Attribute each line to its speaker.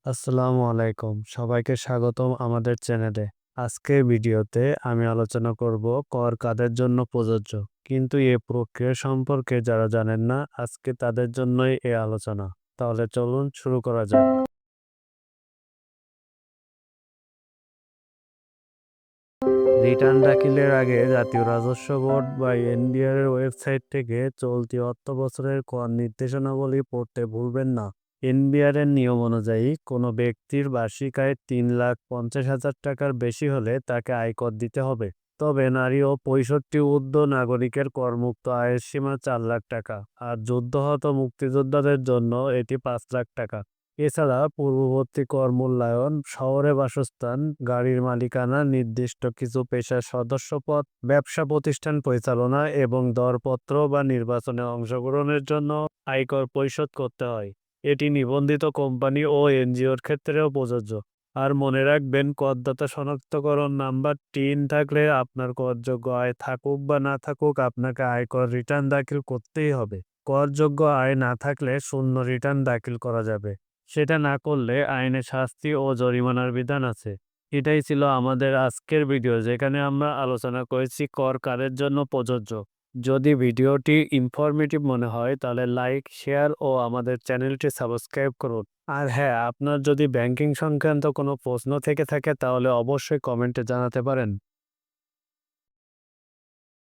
Speaker 1: আসসালামু আলাইকুম। সবাইকে স্বাগতম আমাদের চ্যানেলে। আজকের ভিডিওতে আমি আলোচনা করব কর কাদের জন্য প্রযোজ্য। কিন্তু এই প্রক্রিয়া সম্পর্কে যারা জানেন না, আজকে তাদের জন্যই এই আলোচনা। তাহলে চলুন শুরু করা যাক। রিটার্ন দাখিলের আগে জাতীয় রাজস্ব বোর্ড বা এনবিআর এর ওয়েবসাইট থেকে চলতি অর্থ বছরের কর নির্দেশনাবলী পড়তে ভুলবেন না। এনবিআর এর নিয়ম অনুযায়ী কোনো ব্যক্তির বার্ষিক আয় ৩,৫০,০০০ টাকার বেশি হলে তাকে আয়কর দিতে হবে। তবে নারী ও ৬৫ ঊর্ধ্ব নাগরিকের করমুক্ত আয়ের সীমা ৪,০০,০০০ টাকা, আর যুদ্ধহত মুক্তিযোদ্ধাদের জন্য এটি ৫,০০,০০০ টাকা। এছাড়া পূর্ববর্তী কর মূল্যায়ন, শহরে বাসস্থান, গাড়ির মালিকানা, নির্দিষ্ট কিছু পেশার সদস্যপদ, ব্যবসা প্রতিষ্ঠান পরিচালনা এবং দরপত্র বা নির্বাচনে অংশগ্রহণের জন্য আয়কর পরিশোধ করতে হয়। এটি নিবন্ধিত কোম্পানি ও এনজিওর ক্ষেত্রেও প্রযোজ্য। আর মনে রাখবেন, করদাতা শনাক্তকরণ নাম্বার টিন থাকলে আপনার করযোগ্য আয় থাকুক বা না থাকুক, আপনাকে আয়কর রিটার্ন দাখিল করতেই হবে। করযোগ্য আয় না থাকলে শূন্য রিটার্ন দাখিল করা যাবে। সেটা না করলে আইনে শাস্তি ও জরিমানার বিধান আছে। এটাই ছিল আমাদের আজকের ভিডিও, যেখানে আমরা আলোচনা করেছি কর কাদের জন্য প্রযোজ্য। যদি ভিডিওটি ইনফরমেটিভ মনে হয় তাহলে লাইক, শেয়ার ও আমাদের চ্যানেলটি সাবস্ক্রাইব করুন। আর হ্যাঁ, আপনার যদি ব্যাংকিং সংক্রান্ত কোনো প্রশ্ন থেকে থাকে তাহলে অবশ্যই কমেন্টে জানাতে পারেন।